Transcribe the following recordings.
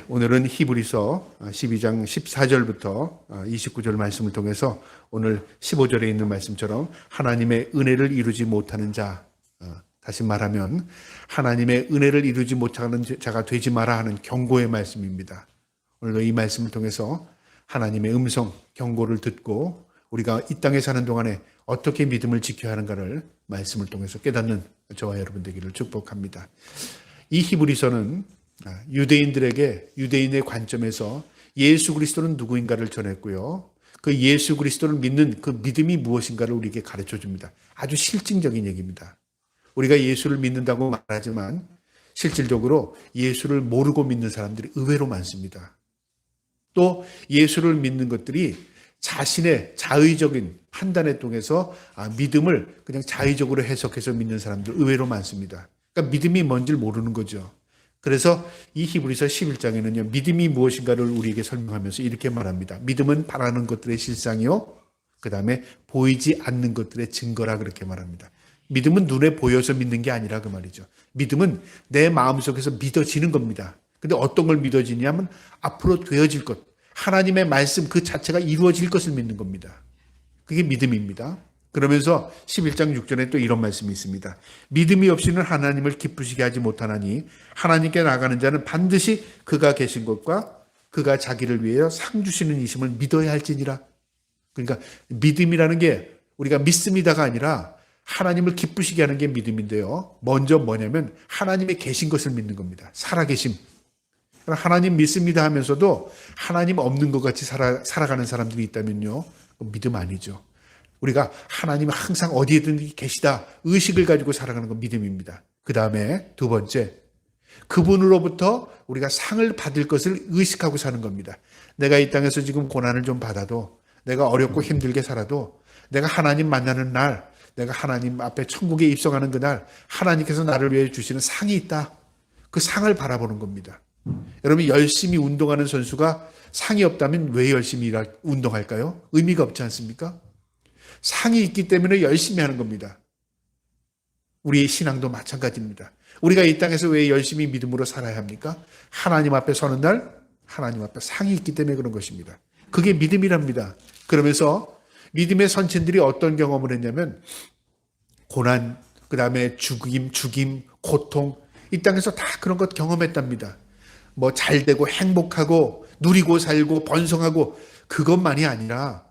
오늘은 히브리서 12장 14절부터 29절 말씀을 통해서 오늘 15절에 있는 말씀처럼 하나님의 은혜를 이루지 못하는 자, 다시 말하면 하나님의 은혜를 이루지 못하는 자가 되지 마라 하는 경고의 말씀입니다. 오늘도 이 말씀을 통해서 하나님의 음성, 경고를 듣고 우리가 이 땅에 사는 동안에 어떻게 믿음을 지켜야 하는가를 말씀을 통해서 깨닫는 저와 여러분 되기를 축복합니다. 이 히브리서는 유대인들에게 유대인의 관점에서 예수 그리스도는 누구인가를 전했고요. 그 예수 그리스도를 믿는 그 믿음이 무엇인가를 우리에게 가르쳐 줍니다. 아주 실증적인 얘기입니다. 우리가 예수를 믿는다고 말하지만 실질적으로 예수를 모르고 믿는 사람들이 의외로 많습니다. 또 예수를 믿는 것들이 자신의 자의적인 판단에 통해서 믿음을 그냥 자의적으로 해석해서 믿는 사람들 의외로 많습니다. 그러니까 믿음이 뭔지를 모르는 거죠. 그래서 이 히브리서 11장에는요, 믿음이 무엇인가를 우리에게 설명하면서 이렇게 말합니다. 믿음은 바라는 것들의 실상이요, 그 다음에 보이지 않는 것들의 증거라 그렇게 말합니다. 믿음은 눈에 보여서 믿는 게 아니라 그 말이죠. 믿음은 내 마음속에서 믿어지는 겁니다. 근데 어떤 걸 믿어지냐면 앞으로 되어질 것, 하나님의 말씀 그 자체가 이루어질 것을 믿는 겁니다. 그게 믿음입니다. 그러면서 11장 6절에 또 이런 말씀이 있습니다. 믿음이 없이는 하나님을 기쁘시게 하지 못하나니 하나님께 나가는 자는 반드시 그가 계신 것과 그가 자기를 위하여 상 주시는 이심을 믿어야 할지니라. 그러니까 믿음이라는 게 우리가 믿습니다가 아니라 하나님을 기쁘시게 하는 게 믿음인데요. 먼저 뭐냐면 하나님의 계신 것을 믿는 겁니다. 살아계심. 하나님 믿습니다 하면서도 하나님 없는 것 같이 살아가는 사람들이 있다면요, 믿음 아니죠. 우리가 하나님은 항상 어디에든 계시다 의식을 가지고 살아가는 건 믿음입니다. 그 다음에 두 번째, 그분으로부터 우리가 상을 받을 것을 의식하고 사는 겁니다. 내가 이 땅에서 지금 고난을 좀 받아도, 내가 어렵고 힘들게 살아도, 내가 하나님 만나는 날, 내가 하나님 앞에 천국에 입성하는 그날 하나님께서 나를 위해 주시는 상이 있다. 그 상을 바라보는 겁니다. 여러분, 열심히 운동하는 선수가 상이 없다면 왜 열심히 운동할까요? 의미가 없지 않습니까? 상이 있기 때문에 열심히 하는 겁니다. 우리의 신앙도 마찬가지입니다. 우리가 이 땅에서 왜 열심히 믿음으로 살아야 합니까? 하나님 앞에 서는 날 하나님 앞에 상이 있기 때문에 그런 것입니다. 그게 믿음이랍니다. 그러면서 믿음의 선친들이 어떤 경험을 했냐면 고난, 그 다음에 죽임, 고통, 이 땅에서 다 그런 것 경험했답니다. 뭐 잘되고 행복하고 누리고 살고 번성하고 그것만이 아니라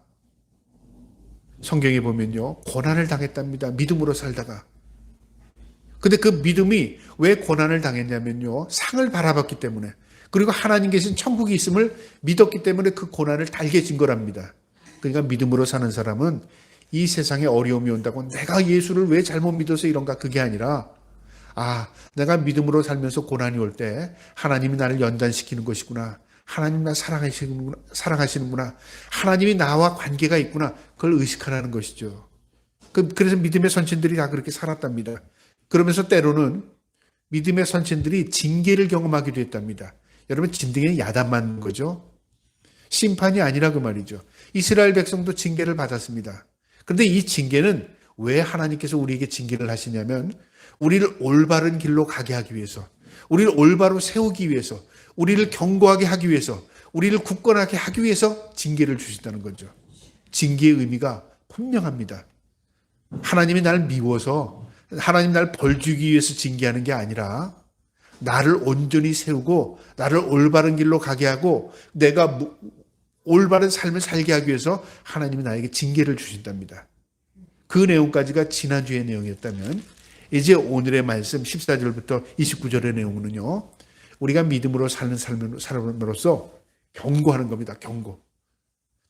성경에 보면요, 고난을 당했답니다. 믿음으로 살다가. 근데 그 믿음이 왜 고난을 당했냐면요, 상을 바라봤기 때문에, 그리고 하나님 계신 천국이 있음을 믿었기 때문에 그 고난을 달게 진 거랍니다. 그러니까 믿음으로 사는 사람은 이 세상에 어려움이 온다고 내가 예수를 왜 잘못 믿어서 이런가, 그게 아니라 내가 믿음으로 살면서 고난이 올 때 하나님이 나를 연단시키는 것이구나. 하나님 나 사랑하시는구나. 하나님이 나와 관계가 있구나. 그걸 의식하라는 것이죠. 그래서 믿음의 선친들이 다 그렇게 살았답니다. 그러면서 때로는 믿음의 선친들이 징계를 경험하기도 했답니다. 여러분, 징계는 야단 맞는 거죠. 심판이 아니라 그 말이죠. 이스라엘 백성도 징계를 받았습니다. 그런데 이 징계는 왜 하나님께서 우리에게 징계를 하시냐면 우리를 올바른 길로 가게 하기 위해서, 우리를 올바로 세우기 위해서, 우리를 견고하게 하기 위해서, 우리를 굳건하게 하기 위해서 징계를 주신다는 거죠. 징계의 의미가 분명합니다. 하나님이 나를 미워서, 하나님 나를 벌 주기 위해서 징계하는 게 아니라 나를 온전히 세우고 나를 올바른 길로 가게 하고 내가 올바른 삶을 살게 하기 위해서 하나님이 나에게 징계를 주신답니다. 그 내용까지가 지난주의 내용이었다면 이제 오늘의 말씀 14절부터 29절의 내용은요, 우리가 믿음으로 사는 사람으로서 경고하는 겁니다. 경고.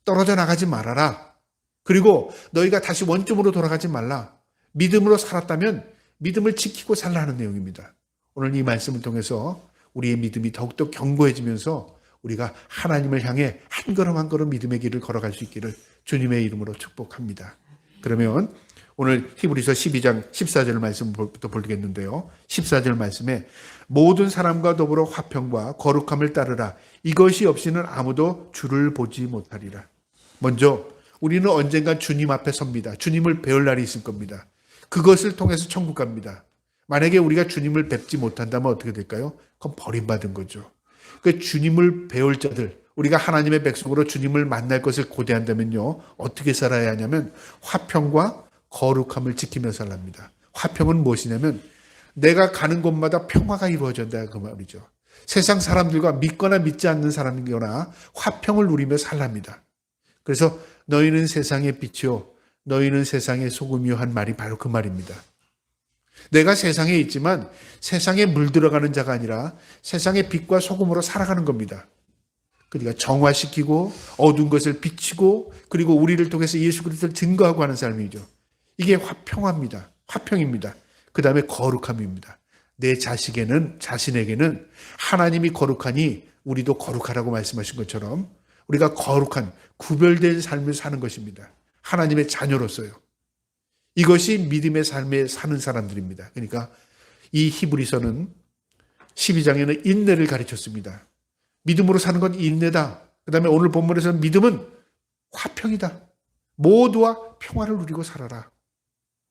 떨어져 나가지 말아라. 그리고 너희가 다시 원점으로 돌아가지 말라. 믿음으로 살았다면 믿음을 지키고 살라 하는 내용입니다. 오늘 이 말씀을 통해서 우리의 믿음이 더욱더 견고해지면서 우리가 하나님을 향해 한 걸음 한 걸음 믿음의 길을 걸어갈 수 있기를 주님의 이름으로 축복합니다. 그러면 오늘 히브리서 12장 14절 말씀부터 보겠는데요. 14절 말씀에 모든 사람과 더불어 화평과 거룩함을 따르라. 이것이 없이는 아무도 주를 보지 못하리라. 먼저 우리는 언젠가 주님 앞에 섭니다. 주님을 배울 날이 있을 겁니다. 그것을 통해서 천국 갑니다. 만약에 우리가 주님을 뵙지 못한다면 어떻게 될까요? 그건 버림받은 거죠. 그 주님을 배울 자들, 우리가 하나님의 백성으로 주님을 만날 것을 고대한다면요, 어떻게 살아야 하냐면 화평과 거룩함을 지키며 살랍니다. 화평은 무엇이냐면 내가 가는 곳마다 평화가 이루어진다 그 말이죠. 세상 사람들과 믿거나 믿지 않는 사람이거나 화평을 누리며 살랍니다. 그래서 너희는 세상의 빛이요 너희는 세상의 소금이요 한 말이 바로 그 말입니다. 내가 세상에 있지만 세상에 물들어가는 자가 아니라 세상의 빛과 소금으로 살아가는 겁니다. 그러니까 정화시키고 어두운 것을 비치고 그리고 우리를 통해서 예수 그리스도를 증거하고 하는 삶이죠. 이게 화평합니다. 화평입니다. 그 다음에 거룩함입니다. 내 자신에게는 하나님이 거룩하니 우리도 거룩하라고 말씀하신 것처럼 우리가 거룩한 구별된 삶을 사는 것입니다. 하나님의 자녀로서요. 이것이 믿음의 삶에 사는 사람들입니다. 그러니까 이 히브리서는 12장에는 인내를 가르쳤습니다. 믿음으로 사는 건 인내다. 그 다음에 오늘 본문에서는 믿음은 화평이다. 모두와 평화를 누리고 살아라.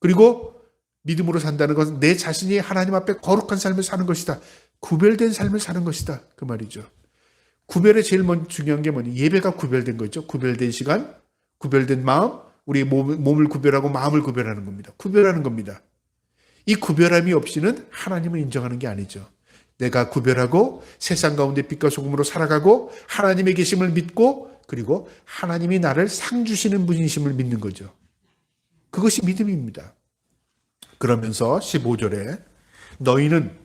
그리고 믿음으로 산다는 것은 내 자신이 하나님 앞에 거룩한 삶을 사는 것이다. 구별된 삶을 사는 것이다. 그 말이죠. 구별의 제일 중요한 게 뭐냐? 예배가 구별된 거죠. 구별된 시간, 구별된 마음, 우리 몸을 구별하고 마음을 구별하는 겁니다. 구별하는 겁니다. 이 구별함이 없이는 하나님을 인정하는 게 아니죠. 내가 구별하고 세상 가운데 빛과 소금으로 살아가고 하나님의 계심을 믿고 그리고 하나님이 나를 상 주시는 분이심을 믿는 거죠. 그것이 믿음입니다. 그러면서 15절에 너희는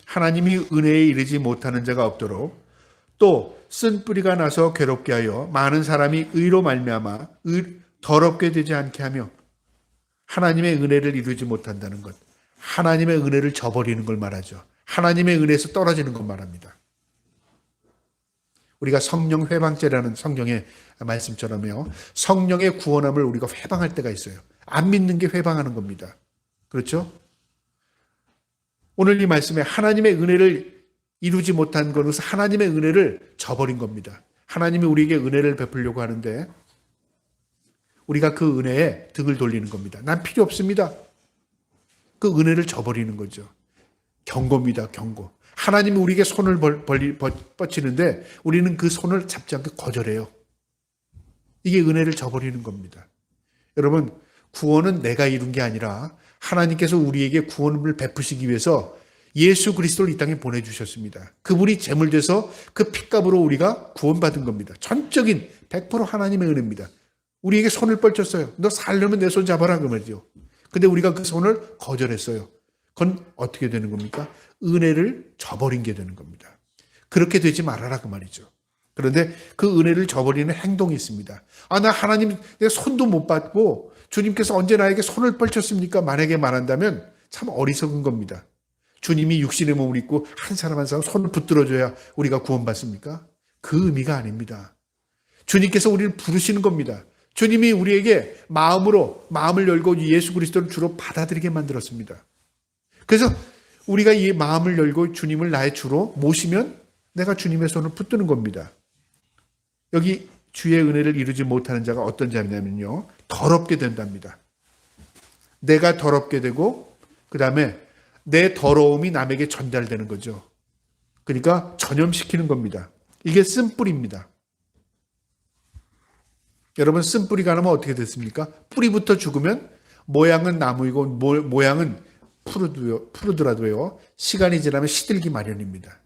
하나님이 은혜에 이르지 못하는 자가 없도록 또 쓴 뿌리가 나서 괴롭게 하여 많은 사람이 의로 말미암아 더럽게 되지 않게 하며 하나님의 은혜를 이루지 못한다는 것. 하나님의 은혜를 저버리는 걸 말하죠. 하나님의 은혜에서 떨어지는 것 말합니다. 우리가 성령 회방죄라는 성경의 말씀처럼요. 성령의 구원함을 우리가 회방할 때가 있어요. 안 믿는 게 회방하는 겁니다. 그렇죠? 오늘 이 말씀에 하나님의 은혜를 이루지 못한 것은 하나님의 은혜를 저버린 겁니다. 하나님이 우리에게 은혜를 베풀려고 하는데 우리가 그 은혜에 등을 돌리는 겁니다. 난 필요 없습니다. 그 은혜를 저버리는 거죠. 경고입니다. 경고. 하나님이 우리에게 손을 뻗치는데 우리는 그 손을 잡지 않고 거절해요. 이게 은혜를 저버리는 겁니다. 여러분, 구원은 내가 이룬 게 아니라 하나님께서 우리에게 구원을 베푸시기 위해서 예수 그리스도를 이 땅에 보내주셨습니다. 그분이 제물돼서 그 핏값으로 우리가 구원받은 겁니다. 전적인 100% 하나님의 은혜입니다. 우리에게 손을 뻗쳤어요. 너 살려면 내 손 잡아라 그 말이죠. 근데 우리가 그 손을 거절했어요. 그건 어떻게 되는 겁니까? 은혜를 저버린 게 되는 겁니다. 그렇게 되지 말아라 그 말이죠. 그런데 그 은혜를 저버리는 행동이 있습니다. 나 하나님 내 손도 못 받고 주님께서 언제 나에게 손을 뻗쳤습니까? 만약에 말한다면 참 어리석은 겁니다. 주님이 육신의 몸을 입고 한 사람 한 사람 손을 붙들어줘야 우리가 구원받습니까? 그 의미가 아닙니다. 주님께서 우리를 부르시는 겁니다. 주님이 우리에게 마음을 열고 예수 그리스도를 주로 받아들이게 만들었습니다. 그래서 우리가 이 마음을 열고 주님을 나의 주로 모시면 내가 주님의 손을 붙드는 겁니다. 여기 주의 은혜를 이루지 못하는 자가 어떤 자냐면요. 더럽게 된답니다. 내가 더럽게 되고 그 다음에 내 더러움이 남에게 전달되는 거죠. 그러니까 전염시키는 겁니다. 이게 쓴뿌리입니다. 여러분 쓴뿌리가 나면 어떻게 됐습니까? 뿌리부터 죽으면 모양은 나무이고 모양은 푸르더라도요. 시간이 지나면 시들기 마련입니다.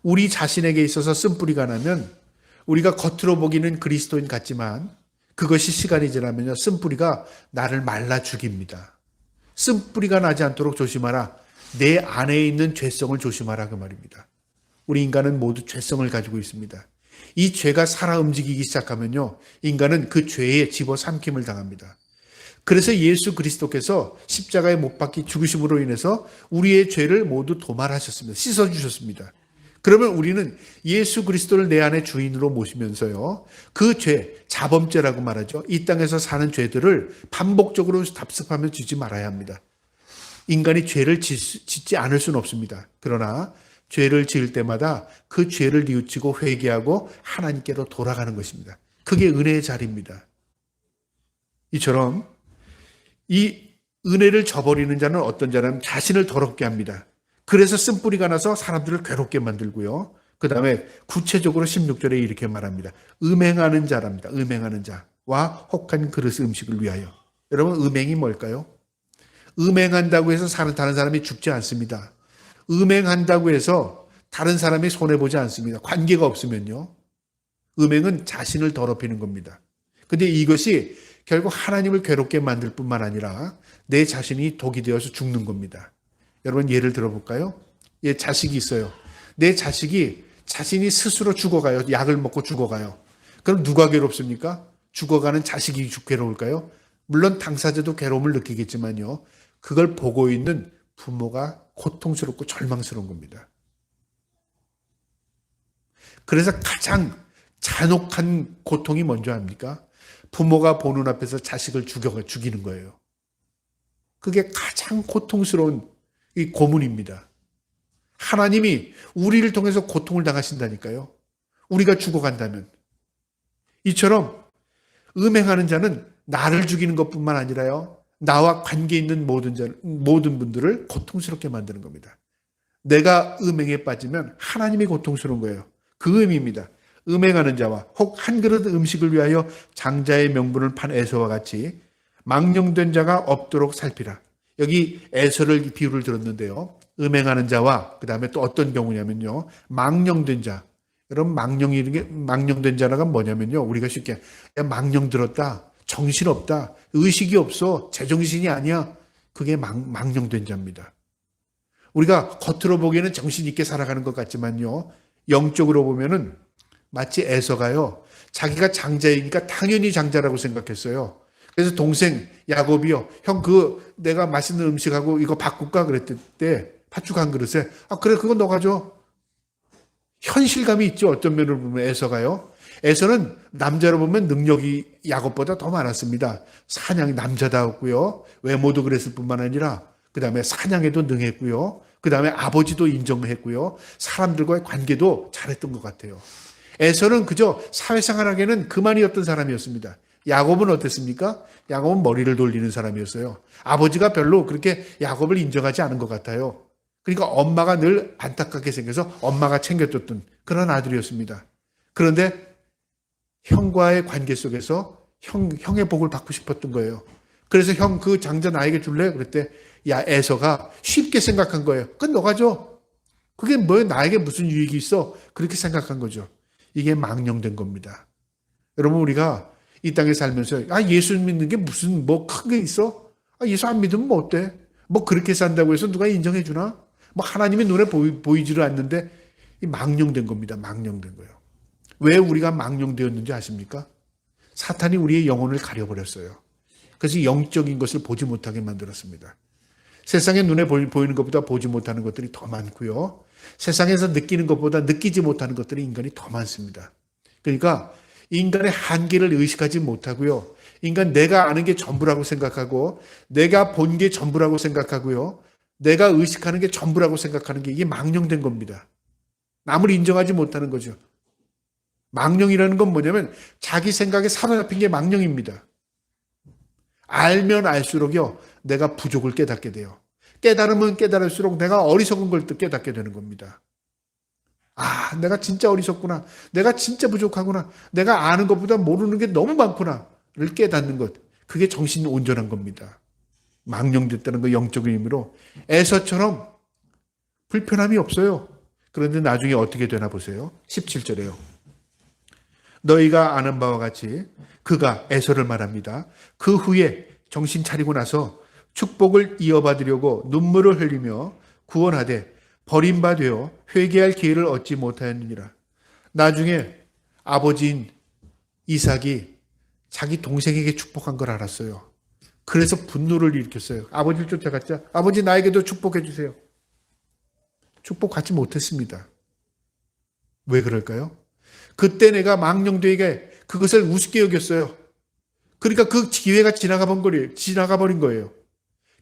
우리 자신에게 있어서 쓴뿌리가 나면 우리가 겉으로 보기는 그리스도인 같지만 그것이 시간이 지나면요. 쓴뿌리가 나를 말라 죽입니다. 쓴뿌리가 나지 않도록 조심하라. 내 안에 있는 죄성을 조심하라 그 말입니다. 우리 인간은 모두 죄성을 가지고 있습니다. 이 죄가 살아 움직이기 시작하면요. 인간은 그 죄에 집어삼킴을 당합니다. 그래서 예수 그리스도께서 십자가에 못 박히 죽으심으로 인해서 우리의 죄를 모두 도말하셨습니다. 씻어주셨습니다. 그러면 우리는 예수 그리스도를 내 안에 주인으로 모시면서요. 그 죄, 자범죄라고 말하죠. 이 땅에서 사는 죄들을 반복적으로 답습하며 지지 말아야 합니다. 인간이 죄를 짓지 않을 수는 없습니다. 그러나 죄를 지을 때마다 그 죄를 뉘우치고 회개하고 하나님께로 돌아가는 것입니다. 그게 은혜의 자리입니다. 이처럼 이 은혜를 저버리는 자는 어떤 자냐면 자신을 더럽게 합니다. 그래서 쓴뿌리가 나서 사람들을 괴롭게 만들고요. 그 다음에 구체적으로 16절에 이렇게 말합니다. 음행하는 자랍니다. 음행하는 자와 혹한 그릇 음식을 위하여. 여러분, 음행이 뭘까요? 음행한다고 해서 다른 사람이 죽지 않습니다. 음행한다고 해서 다른 사람이 손해보지 않습니다. 관계가 없으면요. 음행은 자신을 더럽히는 겁니다. 근데 이것이 결국 하나님을 괴롭게 만들 뿐만 아니라 내 자신이 독이 되어서 죽는 겁니다. 여러분, 예를 들어볼까요? 자식이 있어요. 내 자식이 자신이 스스로 죽어가요. 약을 먹고 죽어가요. 그럼 누가 괴롭습니까? 죽어가는 자식이 괴로울까요? 물론 당사자도 괴로움을 느끼겠지만요. 그걸 보고 있는 부모가 고통스럽고 절망스러운 겁니다. 그래서 가장 잔혹한 고통이 뭔지 압니까? 부모가 보는 앞에서 자식을 죽이는 거예요. 그게 가장 고통스러운 이 고문입니다. 하나님이 우리를 통해서 고통을 당하신다니까요. 우리가 죽어간다면. 이처럼 음행하는 자는 나를 죽이는 것뿐만 아니라요. 나와 관계 있는 모든 분들을 고통스럽게 만드는 겁니다. 내가 음행에 빠지면 하나님이 고통스러운 거예요. 그 의미입니다. 음행하는 자와 혹 한 그릇 음식을 위하여 장자의 명분을 판 에서와 같이 망령된 자가 없도록 살피라. 여기 에서를 비유를 들었는데요. 음행하는 자와 그 다음에 또 어떤 경우냐면요. 망령된 자. 여러분, 망령된 자가 뭐냐면요. 우리가 쉽게 야, 망령 들었다. 정신없다. 의식이 없어. 제정신이 아니야. 그게 망령된 자입니다. 우리가 겉으로 보기에는 정신 있게 살아가는 것 같지만요. 영적으로 보면은 마치 에서가요. 자기가 장자이니까 당연히 장자라고 생각했어요. 그래서 동생 야곱이요. 형, 내가 맛있는 음식하고 이거 바꿀까? 그랬을 때 팥죽 한 그릇에 그래, 그거 너 가져. 현실감이 있죠. 어떤 면을 보면 에서가요. 에서는 남자로 보면 능력이 야곱보다 더 많았습니다. 사냥 남자다웠고요. 외모도 그랬을 뿐만 아니라 그 다음에 사냥에도 능했고요. 그 다음에 아버지도 인정했고요. 사람들과의 관계도 잘했던 것 같아요. 에서는 그저 사회생활하기에는 그만이었던 사람이었습니다. 야곱은 어땠습니까? 야곱은 머리를 돌리는 사람이었어요. 아버지가 별로 그렇게 야곱을 인정하지 않은 것 같아요. 그러니까 엄마가 늘 안타깝게 생겨서 엄마가 챙겨줬던 그런 아들이었습니다. 그런데 형과의 관계 속에서 형의 복을 받고 싶었던 거예요. 그래서 형, 그 장자 나에게 줄래? 그랬대. 야, 에서가 쉽게 생각한 거예요. 그건 너가 줘. 그게 뭐 나에게 무슨 유익이 있어? 그렇게 생각한 거죠. 이게 망령된 겁니다. 여러분, 우리가 이 땅에 살면서 예수 믿는 게 무슨 뭐 큰 게 있어? 예수 안 믿으면 뭐 어때? 뭐 그렇게 산다고 해서 누가 인정해 주나? 뭐 하나님의 눈에 보이지를 않는데 이 망령된 겁니다. 망령된 거예요. 왜 우리가 망령되었는지 아십니까? 사탄이 우리의 영혼을 가려버렸어요. 그래서 영적인 것을 보지 못하게 만들었습니다. 세상의 눈에 보이는 것보다 보지 못하는 것들이 더 많고요. 세상에서 느끼는 것보다 느끼지 못하는 것들이 인간이 더 많습니다. 그러니까 인간의 한계를 의식하지 못하고요. 인간 내가 아는 게 전부라고 생각하고 내가 본 게 전부라고 생각하고요. 내가 의식하는 게 전부라고 생각하는 게 이게 망령된 겁니다. 남을 인정하지 못하는 거죠. 망령이라는 건 뭐냐면 자기 생각에 사로잡힌 게 망령입니다. 알면 알수록요. 내가 부족을 깨닫게 돼요. 깨달으면 깨달을수록 내가 어리석은 걸 또 깨닫게 되는 겁니다. 내가 진짜 어리석구나. 내가 진짜 부족하구나. 내가 아는 것보다 모르는 게 너무 많구나를 깨닫는 것. 그게 정신 온전한 겁니다. 망령됐다는 거 영적인 의미로 에서처럼 불편함이 없어요. 그런데 나중에 어떻게 되나 보세요. 17절에요. 너희가 아는 바와 같이 그가 에서를 말합니다. 그 후에 정신 차리고 나서 축복을 이어받으려고 눈물을 흘리며 구원하되 버림받아 회개할 기회를 얻지 못하였느니라. 나중에 아버지인 이삭이 자기 동생에게 축복한 걸 알았어요. 그래서 분노를 일으켰어요. 아버지를 쫓아갔자 아버지 나에게도 축복해 주세요. 축복받지 못했습니다. 왜 그럴까요? 그때 내가 망령되게 그것을 우습게 여겼어요. 그러니까 그 기회가 지나가 버린 거예요.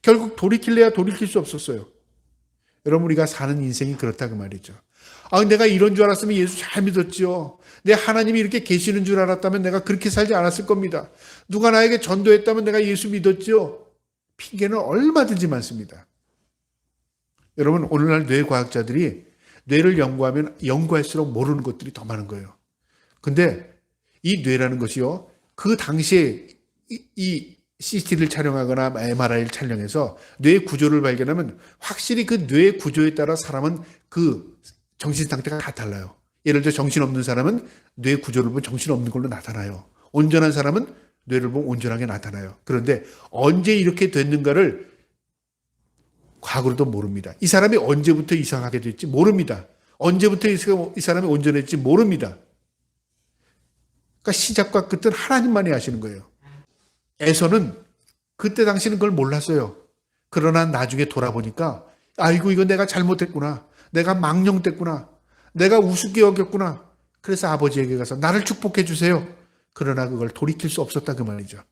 결국 돌이킬래야 돌이킬 수 없었어요. 여러분, 우리가 사는 인생이 그렇다 그 말이죠. 내가 이런 줄 알았으면 예수 잘 믿었죠. 내 하나님이 이렇게 계시는 줄 알았다면 내가 그렇게 살지 않았을 겁니다. 누가 나에게 전도했다면 내가 예수 믿었죠. 핑계는 얼마든지 많습니다. 여러분, 오늘날 뇌과학자들이 뇌를 연구하면 연구할수록 모르는 것들이 더 많은 거예요. 근데 이 뇌라는 것이요, 그 당시에 이 CT를 촬영하거나 MRI를 촬영해서 뇌 구조를 발견하면 확실히 그 뇌 구조에 따라 사람은 그 정신 상태가 다 달라요. 예를 들어 정신없는 사람은 뇌 구조를 보면 정신없는 걸로 나타나요. 온전한 사람은 뇌를 보면 온전하게 나타나요. 그런데 언제 이렇게 됐는가를 과거로도 모릅니다. 이 사람이 언제부터 이상하게 됐지 모릅니다. 언제부터 이 사람이 온전했지 모릅니다. 그러니까 시작과 끝은 하나님만이 아시는 거예요. 에서는 그때 당시는 그걸 몰랐어요. 그러나 나중에 돌아보니까 아이고 이거 내가 잘못했구나. 내가 망령됐구나. 내가 우습게 여겼구나. 그래서 아버지에게 가서 나를 축복해 주세요. 그러나 그걸 돌이킬 수 없었다 그 말이죠.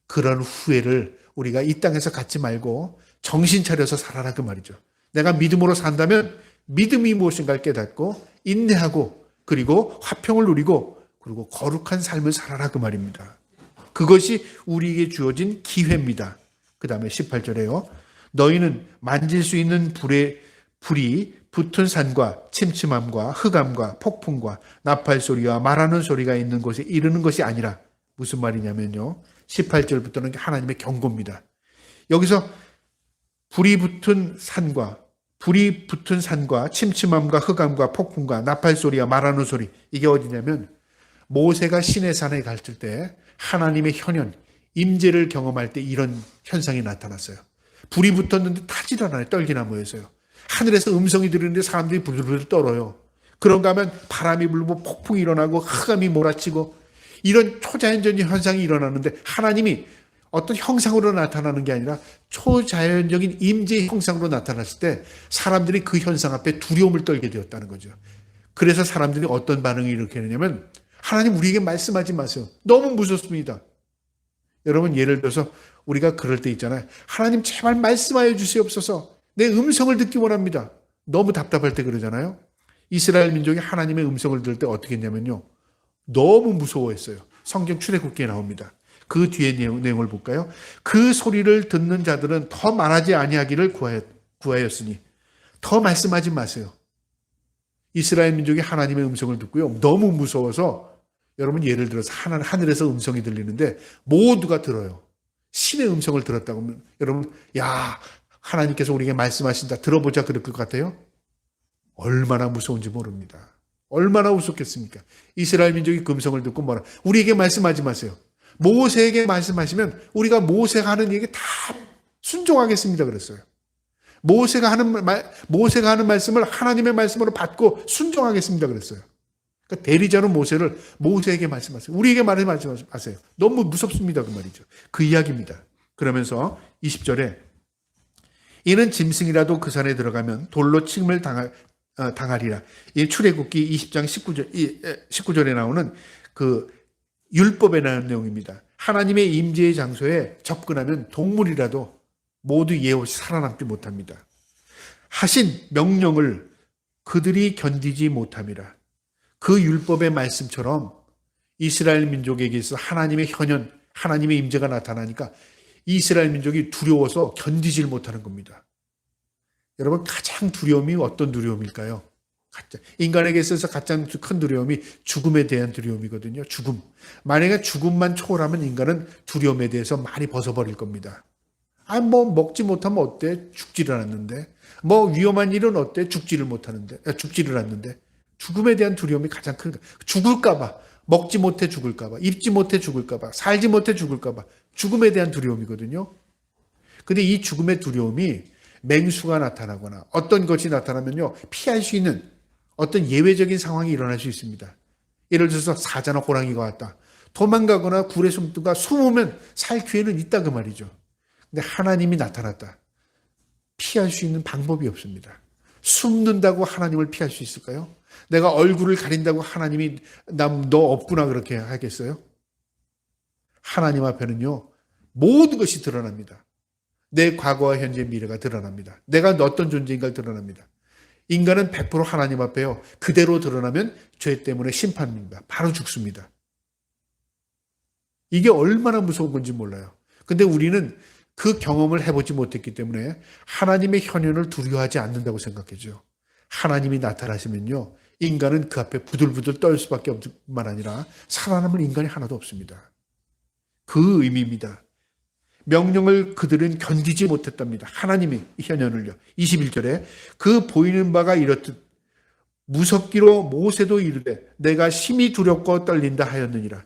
그런 후회를 우리가 이 땅에서 갖지 말고 정신 차려서 살아라 그 말이죠. 내가 믿음으로 산다면 믿음이 무엇인가를 깨닫고 인내하고 그리고 화평을 누리고 그리고 거룩한 삶을 살아라 그 말입니다. 그것이 우리에게 주어진 기회입니다. 그 다음에 18절에요. 너희는 만질 수 있는 불이 붙은 산과 침침함과 흑암과 폭풍과 나팔 소리와 말하는 소리가 있는 곳에 이르는 것이 아니라 무슨 말이냐면요. 18절부터는 하나님의 경고입니다. 여기서 불이 붙은 산과 침침함과 흑암과 폭풍과 나팔 소리와 말하는 소리 이게 어디냐면 모세가 시내산에 갈 때 하나님의 현현, 임재를 경험할 때 이런 현상이 나타났어요. 불이 붙었는데 타질 않아요. 떨기나 뭐해서요. 하늘에서 음성이 들리는데 사람들이 불들불 떨어요. 그런가 하면 바람이 불고 폭풍이 일어나고 흑암이 몰아치고 이런 초자연적인 현상이 일어나는데 하나님이 어떤 형상으로 나타나는 게 아니라 초자연적인 임재의 형상으로 나타났을 때 사람들이 그 현상 앞에 두려움을 떨게 되었다는 거죠. 그래서 사람들이 어떤 반응을 일으키느냐면 하나님 우리에게 말씀하지 마세요. 너무 무섭습니다. 여러분 예를 들어서 우리가 그럴 때 있잖아요. 하나님 제발 말씀하여 주시옵소서. 내 음성을 듣기 원합니다. 너무 답답할 때 그러잖아요. 이스라엘 민족이 하나님의 음성을 들을 때 어떻게 했냐면요. 너무 무서워했어요. 성경 출애굽기에 나옵니다. 그 뒤에 내용을 볼까요? 그 소리를 듣는 자들은 더 말하지 아니하기를 구하였으니 더 말씀하지 마세요. 이스라엘 민족이 하나님의 음성을 듣고요. 너무 무서워서 여러분 예를 들어서 하늘에서 음성이 들리는데 모두가 들어요. 신의 음성을 들었다고 하면 여러분 야 하나님께서 우리에게 말씀하신다. 들어보자 그럴 것 같아요? 얼마나 무서운지 모릅니다. 얼마나 우습겠습니까? 이스라엘 민족이 그 음성을 듣고 뭐라 우리에게 말씀하지 마세요. 모세에게 말씀하시면 우리가 모세가 하는 얘기 다 순종하겠습니다 그랬어요. 모세가 하는 말씀을 하나님의 말씀으로 받고 순종하겠습니다 그랬어요. 그러니까 대리자는 모세에게 말씀하세요. 우리에게 말씀하지 마세요. 너무 무섭습니다 그 말이죠. 그 이야기입니다. 그러면서 20절에 이는 짐승이라도 그 산에 들어가면 돌로 침을 당하리라. 이 출애굽기 20장 19절에 나오는 그 율법에 나오는 내용입니다. 하나님의 임재의 장소에 접근하면 동물이라도 모두 예 없이 살아남지 못합니다. 하신 명령을 그들이 견디지 못함이라. 그 율법의 말씀처럼 이스라엘 민족에게 있어 하나님의 현현, 하나님의 임재가 나타나니까 이스라엘 민족이 두려워서 견디질 못하는 겁니다. 여러분 가장 두려움이 어떤 두려움일까요? 인간에게 있어서 가장 큰 두려움이 죽음에 대한 두려움이거든요. 죽음. 만약에 죽음만 초월하면 인간은 두려움에 대해서 많이 벗어버릴 겁니다. 먹지 못하면 어때? 죽지를 않았는데. 위험한 일은 어때? 죽지를 않는데. 죽음에 대한 두려움이 가장 큰 거예요. 죽을까봐. 먹지 못해 죽을까봐. 입지 못해 죽을까봐. 살지 못해 죽을까봐. 죽음에 대한 두려움이거든요. 근데 이 죽음의 두려움이 맹수가 나타나거나 어떤 것이 나타나면요. 피할 수 있는 어떤 예외적인 상황이 일어날 수 있습니다. 예를 들어서 사자나 호랑이가 왔다. 도망가거나 굴에 숨든가 숨으면 살 기회는 있다 그 말이죠. 근데 하나님이 나타났다. 피할 수 있는 방법이 없습니다. 숨는다고 하나님을 피할 수 있을까요? 내가 얼굴을 가린다고 하나님이 너 없구나 그렇게 하겠어요? 하나님 앞에는요. 모든 것이 드러납니다. 내 과거와 현재 미래가 드러납니다. 내가 어떤 존재인가 드러납니다. 인간은 100% 하나님 앞에요. 그대로 드러나면 죄 때문에 심판입니다. 바로 죽습니다. 이게 얼마나 무서운 건지 몰라요. 근데 우리는 그 경험을 해보지 못했기 때문에 하나님의 현현을 두려워하지 않는다고 생각하죠. 하나님이 나타나시면요, 인간은 그 앞에 부들부들 떨 수밖에 없을 뿐만 아니라 살아남을 인간이 하나도 없습니다. 그 의미입니다. 명령을 그들은 견디지 못했답니다. 하나님의 현현을요. 21절에 그 보이는 바가 이렇듯 무섭기로 모세도 이르되 내가 심히 두렵고 떨린다 하였느니라.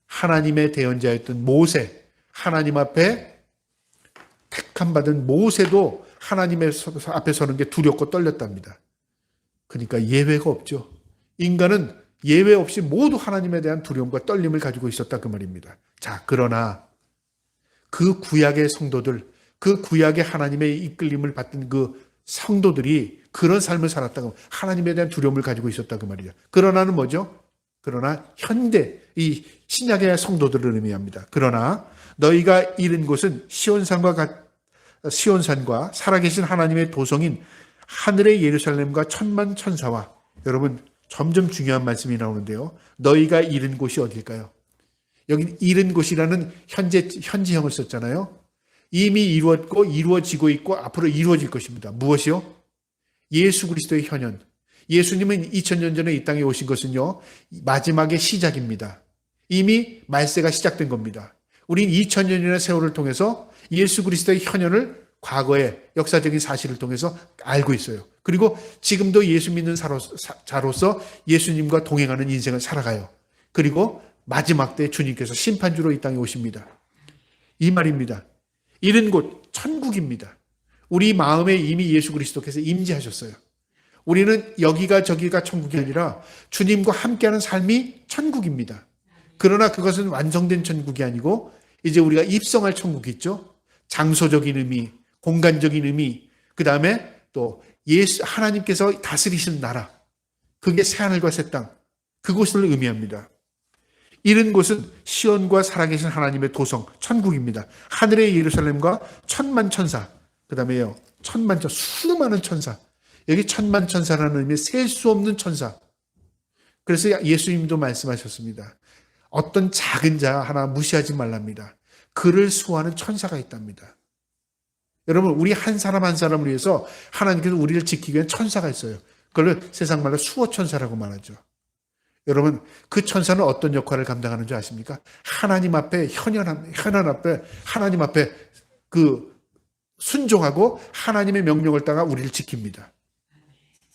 하나님의 대언자였던 모세, 하나님 앞에 택함 받은 모세도 하나님의 앞에 서는 게 두렵고 떨렸답니다. 그러니까 예외가 없죠. 인간은 예외 없이 모두 하나님에 대한 두려움과 떨림을 가지고 있었다 그 말입니다. 자, 그러나 그 구약의 성도들, 그 구약의 하나님의 이끌림을 받던 그 성도들이 그런 삶을 살았다고 하나님에 대한 두려움을 가지고 있었다 그 말이죠. 그러나는 뭐죠? 그러나 현대 이 신약의 성도들을 의미합니다. 그러나 너희가 이른 곳은 시온산과 살아계신 하나님의 도성인 하늘의 예루살렘과 천만 천사와, 여러분 점점 중요한 말씀이 나오는데요. 너희가 이른 곳이 어딜까요? 여기 이른 곳이라는 현지형을 썼잖아요. 이미 이루었고 이루어지고 있고 앞으로 이루어질 것입니다. 무엇이요? 예수 그리스도의 현현. 예수님은 2000년 전에 이 땅에 오신 것은요, 마지막의 시작입니다. 이미 말세가 시작된 겁니다. 우린 2000년이라는 세월을 통해서 예수 그리스도의 현현을 과거의 역사적인 사실을 통해서 알고 있어요. 그리고 지금도 예수 믿는 자로서 예수님과 동행하는 인생을 살아가요. 그리고 마지막 때 주님께서 심판주로 이 땅에 오십니다. 이 말입니다. 이른 곳 천국입니다. 우리 마음에 이미 예수 그리스도께서 임재하셨어요. 우리는 여기가 저기가 천국이 아니라 주님과 함께하는 삶이 천국입니다. 그러나 그것은 완성된 천국이 아니고 이제 우리가 입성할 천국이 있죠. 장소적인 의미, 공간적인 의미, 그 다음에 또 하나님께서 다스리시는 나라, 그게 새하늘과 새 땅, 그곳을 의미합니다. 이른 곳은 시온과 살아계신 하나님의 도성, 천국입니다. 하늘의 예루살렘과 천만 천사, 그 다음에요, 수많은 천사. 여기 천만 천사라는 의미, 셀 수 없는 천사. 그래서 예수님도 말씀하셨습니다. 어떤 작은 자 하나 무시하지 말랍니다. 그를 수호하는 천사가 있답니다. 여러분, 우리 한 사람 한 사람을 위해서 하나님께서 우리를 지키기 위한 천사가 있어요. 그걸 세상 말로 수호천사라고 말하죠. 여러분, 그 천사는 어떤 역할을 감당하는 줄 아십니까? 하나님 앞에 하나님 앞에 순종하고 하나님의 명령을 따라 우리를 지킵니다.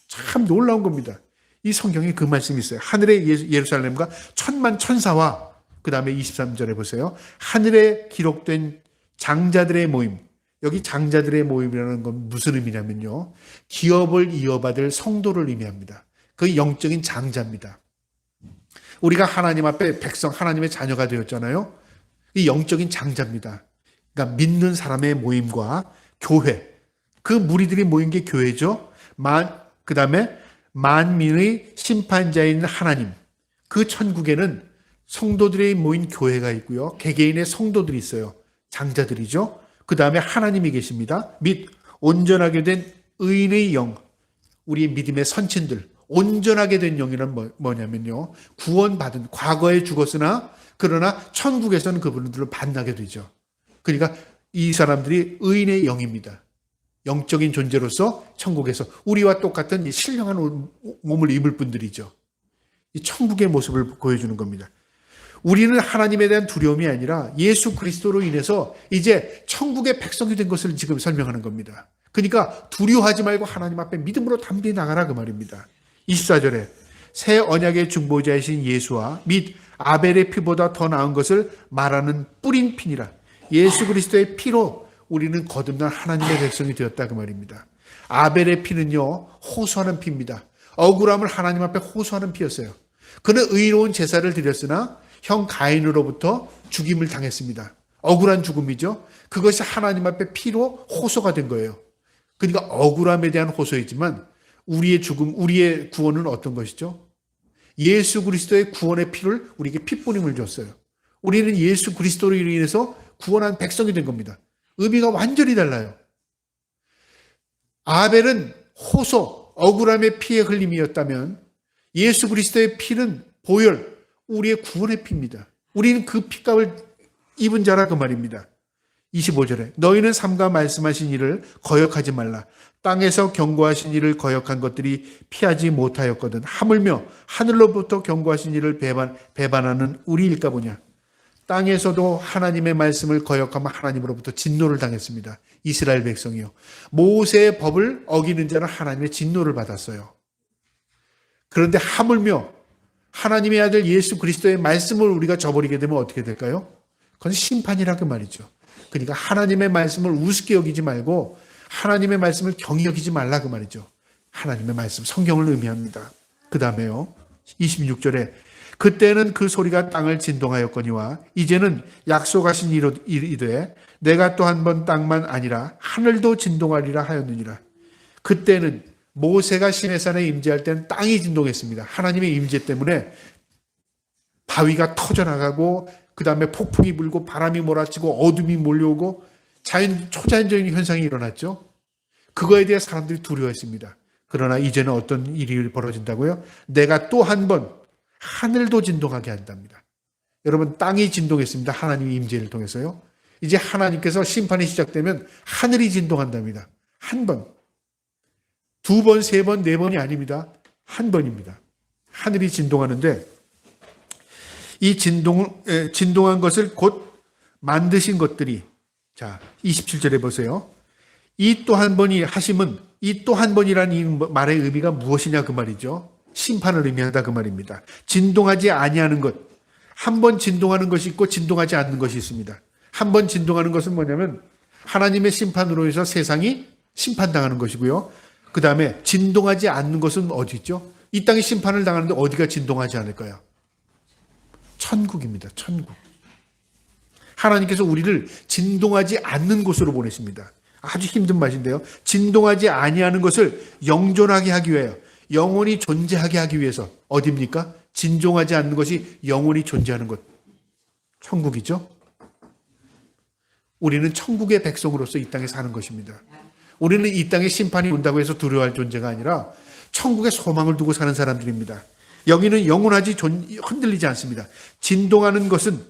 참 놀라운 겁니다. 이 성경에 그 말씀이 있어요. 하늘의 예루살렘과 천만 천사와, 그 다음에 23절에 보세요. 하늘에 기록된 장자들의 모임. 여기 장자들의 모임이라는 건 무슨 의미냐면요, 기업을 이어받을 성도를 의미합니다. 그 영적인 장자입니다. 우리가 하나님 앞에 백성, 하나님의 자녀가 되었잖아요. 이 영적인 장자입니다. 그러니까 믿는 사람의 모임과 교회, 그 무리들이 모인 게 교회죠. 그 다음에 만민의 심판자인 하나님, 그 천국에는 성도들이 모인 교회가 있고요, 개개인의 성도들이 있어요. 장자들이죠. 그 다음에 하나님이 계십니다. 및 온전하게 된 의인의 영, 우리 믿음의 선친들, 온전하게 된 영이란 뭐냐면요, 구원받은, 과거에 죽었으나 그러나 천국에서는 그분들을 만나게 되죠. 그러니까 이 사람들이 의인의 영입니다. 영적인 존재로서 천국에서 우리와 똑같은 이 신령한 몸을 입을 분들이죠. 이 천국의 모습을 보여주는 겁니다. 우리는 하나님에 대한 두려움이 아니라 예수 그리스도로 인해서 이제 천국의 백성이 된 것을 지금 설명하는 겁니다. 그러니까 두려워하지 말고 하나님 앞에 믿음으로 담대히 나가라 그 말입니다. 24절에 새 언약의 중보자이신 예수와 및 아벨의 피보다 더 나은 것을 말하는 뿌린 피니라. 예수 그리스도의 피로 우리는 거듭난 하나님의 백성이 되었다 그 말입니다. 아벨의 피는요, 호소하는 피입니다. 억울함을 하나님 앞에 호소하는 피였어요. 그는 의로운 제사를 드렸으나 형 가인으로부터 죽임을 당했습니다. 억울한 죽음이죠. 그것이 하나님 앞에 피로 호소가 된 거예요. 그러니까 억울함에 대한 호소이지만 우리의 죽음, 우리의 구원은 어떤 것이죠? 예수 그리스도의 구원의 피를 우리에게 피뿌림을 줬어요. 우리는 예수 그리스도로 인해서 구원한 백성이 된 겁니다. 의미가 완전히 달라요. 아벨은 호소, 억울함의 피의 흘림이었다면 예수 그리스도의 피는 보혈, 우리의 구원의 피입니다. 우리는 그 피값을 입은 자라 그 말입니다. 25절에 너희는 삼가 말씀하신 일을 거역하지 말라. 땅에서 경고하신 일을 거역한 것들이 피하지 못하였거든. 하물며 하늘로부터 경고하신 일을 배반하는 우리일까 보냐. 땅에서도 하나님의 말씀을 거역하면 하나님으로부터 진노를 당했습니다. 이스라엘 백성이요. 모세의 법을 어기는 자는 하나님의 진노를 받았어요. 그런데 하물며 하나님의 아들 예수 그리스도의 말씀을 우리가 저버리게 되면 어떻게 될까요? 그건 심판이라고 말이죠. 그러니까 하나님의 말씀을 우습게 여기지 말고 하나님의 말씀을 경히 여기지 말라 그 말이죠. 하나님의 말씀, 성경을 의미합니다. 그 다음에요. 26절에 그때는 그 소리가 땅을 진동하였거니와 이제는 약속하신 이르되 내가 또 한 번 땅만 아니라 하늘도 진동하리라 하였느니라. 그때는 모세가 시내산에 임재할 때는 땅이 진동했습니다. 하나님의 임재 때문에 바위가 터져나가고 그 다음에 폭풍이 불고 바람이 몰아치고 어둠이 몰려오고 초자연적인 현상이 일어났죠. 그거에 대해 사람들이 두려워했습니다. 그러나 이제는 어떤 일이 벌어진다고요? 내가 또 한 번 하늘도 진동하게 한답니다. 여러분 땅이 진동했습니다. 하나님의 임재를 통해서요. 이제 하나님께서 심판이 시작되면 하늘이 진동한답니다. 한 번. 두 번, 세 번, 네 번이 아닙니다. 한 번입니다. 하늘이 진동하는데 이 진동한 것을 곧 만드신 것들이 자 27절에 보세요. 이 또 한 번이 하심은 이 또 한 번이라는 이 말의 의미가 무엇이냐 그 말이죠. 심판을 의미한다 그 말입니다. 진동하지 아니하는 것. 한 번 진동하는 것이 있고 진동하지 않는 것이 있습니다. 한 번 진동하는 것은 뭐냐면 하나님의 심판으로 해서 세상이 심판당하는 것이고요. 그 다음에 진동하지 않는 것은 어디 있죠? 이 땅이 심판을 당하는데 어디가 진동하지 않을까요? 천국입니다. 천국. 하나님께서 우리를 진동하지 않는 곳으로 보내십니다. 아주 힘든 말인데요. 진동하지 아니하는 것을 영존하게 하기 위하여 영원히 존재하게 하기 위해서 어디입니까? 진동하지 않는 것이 영원히 존재하는 것. 천국이죠. 우리는 천국의 백성으로서 이 땅에 사는 것입니다. 우리는 이 땅에 심판이 온다고 해서 두려워할 존재가 아니라 천국의 소망을 두고 사는 사람들입니다. 여기는 영원하지 흔들리지 않습니다. 진동하는 것은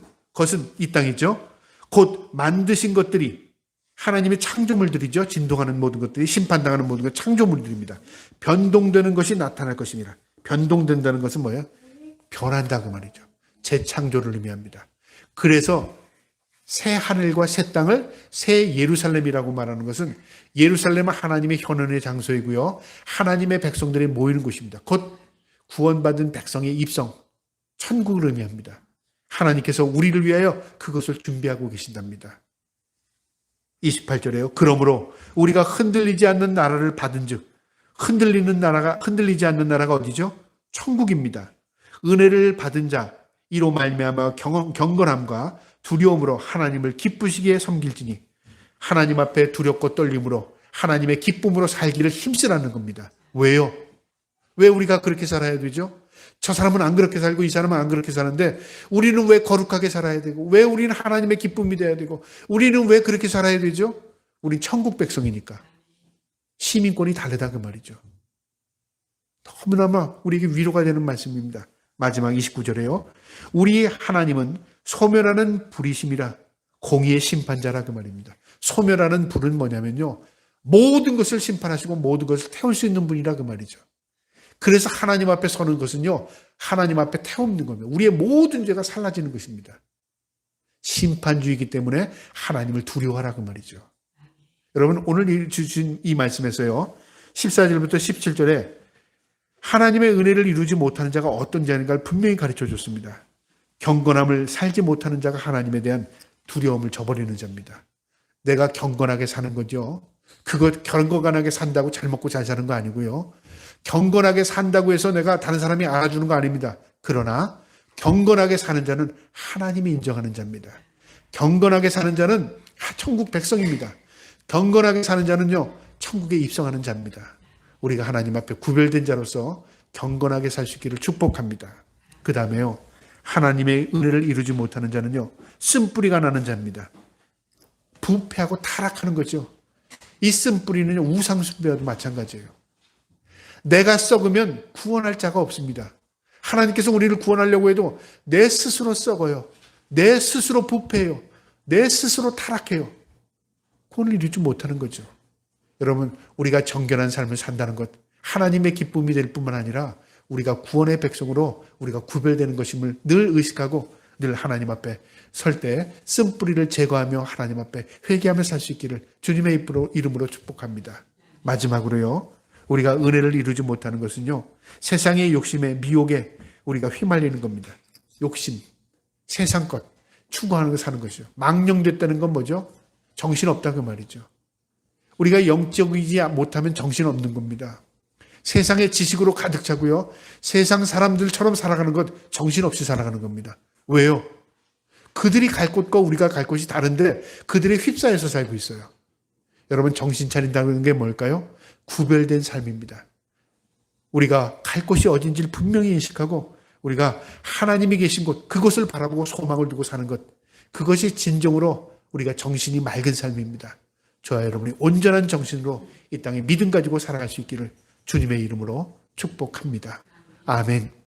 이 땅이죠. 곧 만드신 것들이 하나님의 창조물들이죠. 진동하는 모든 것들이 심판당하는 모든 것 창조물들입니다. 변동되는 것이 나타날 것이니라. 변동된다는 것은 뭐예요? 변한다 그 말이죠. 재창조를 의미합니다. 그래서 새 하늘과 새 땅을 새 예루살렘이라고 말하는 것은 예루살렘은 하나님의 현원의 장소이고요. 하나님의 백성들이 모이는 곳입니다. 곧 구원받은 백성의 입성, 천국을 의미합니다. 하나님께서 우리를 위하여 그것을 준비하고 계신답니다. 28절에요. 그러므로 우리가 흔들리지 않는 나라를 받은즉 흔들리지 않는 나라가 어디죠? 천국입니다. 은혜를 받은 자 이로 말미암아 경건함과 두려움으로 하나님을 기쁘시게 섬길지니 하나님 앞에 두렵고 떨림으로 하나님의 기쁨으로 살기를 힘쓰라는 겁니다. 왜요? 왜 우리가 그렇게 살아야 되죠? 저 사람은 안 그렇게 살고 이 사람은 안 그렇게 사는데 우리는 왜 거룩하게 살아야 되고 왜 우리는 하나님의 기쁨이 돼야 되고 우리는 왜 그렇게 살아야 되죠? 우린 천국 백성이니까. 시민권이 다르다 그 말이죠. 너무나마 우리에게 위로가 되는 말씀입니다. 마지막 29절에요. 우리 하나님은 소멸하는 불이심이라 공의의 심판자라 그 말입니다. 소멸하는 불은 뭐냐면요. 모든 것을 심판하시고 모든 것을 태울 수 있는 분이라 그 말이죠. 그래서 하나님 앞에 서는 것은요. 하나님 앞에 태우는 겁니다. 우리의 모든 죄가 사라지는 것입니다. 심판주의이기 때문에 하나님을 두려워하라 그 말이죠. 여러분 오늘 주신 이 말씀에서요. 14절부터 17절에 하나님의 은혜를 이루지 못하는 자가 어떤 자인가를 분명히 가르쳐 줬습니다. 경건함을 살지 못하는 자가 하나님에 대한 두려움을 저버리는 자입니다. 내가 경건하게 사는 거죠. 그거 경건하게 산다고 잘 먹고 잘 사는 거 아니고요. 경건하게 산다고 해서 내가 다른 사람이 알아주는 거 아닙니다. 그러나 경건하게 사는 자는 하나님이 인정하는 자입니다. 경건하게 사는 자는 천국 백성입니다. 경건하게 사는 자는요. 천국에 입성하는 자입니다. 우리가 하나님 앞에 구별된 자로서 경건하게 살 수 있기를 축복합니다. 그 다음에요. 하나님의 은혜를 이루지 못하는 자는요. 쓴뿌리가 나는 자입니다. 부패하고 타락하는 거죠. 이 쓴뿌리는 우상숭배와도 마찬가지예요. 내가 썩으면 구원할 자가 없습니다. 하나님께서 우리를 구원하려고 해도 내 스스로 썩어요. 내 스스로 부패해요. 내 스스로 타락해요. 구원을 이루지 못하는 거죠. 여러분, 우리가 정결한 삶을 산다는 것, 하나님의 기쁨이 될 뿐만 아니라 우리가 구원의 백성으로 우리가 구별되는 것임을 늘 의식하고 늘 하나님 앞에 설 때 쓴뿌리를 제거하며 하나님 앞에 회개하며 살 수 있기를 주님의 이름으로 축복합니다. 마지막으로요, 우리가 은혜를 이루지 못하는 것은요, 세상의 욕심에, 미혹에 우리가 휘말리는 겁니다. 욕심, 세상 것, 추구하는 거 사는 것이죠. 망령됐다는 건 뭐죠? 정신없다 그 말이죠. 우리가 영적이지 못하면 정신없는 겁니다. 세상의 지식으로 가득 차고요, 세상 사람들처럼 살아가는 것 정신없이 살아가는 겁니다. 왜요? 그들이 갈 곳과 우리가 갈 곳이 다른데 그들의 휩싸여서 살고 있어요. 여러분, 정신 차린다는 게 뭘까요? 구별된 삶입니다. 우리가 갈 곳이 어딘지를 분명히 인식하고 우리가 하나님이 계신 곳, 그곳을 바라보고 소망을 두고 사는 것, 그것이 진정으로 우리가 정신이 맑은 삶입니다. 저와 여러분이 온전한 정신으로 이 땅에 믿음 가지고 살아갈 수 있기를 주님의 이름으로 축복합니다. 아멘.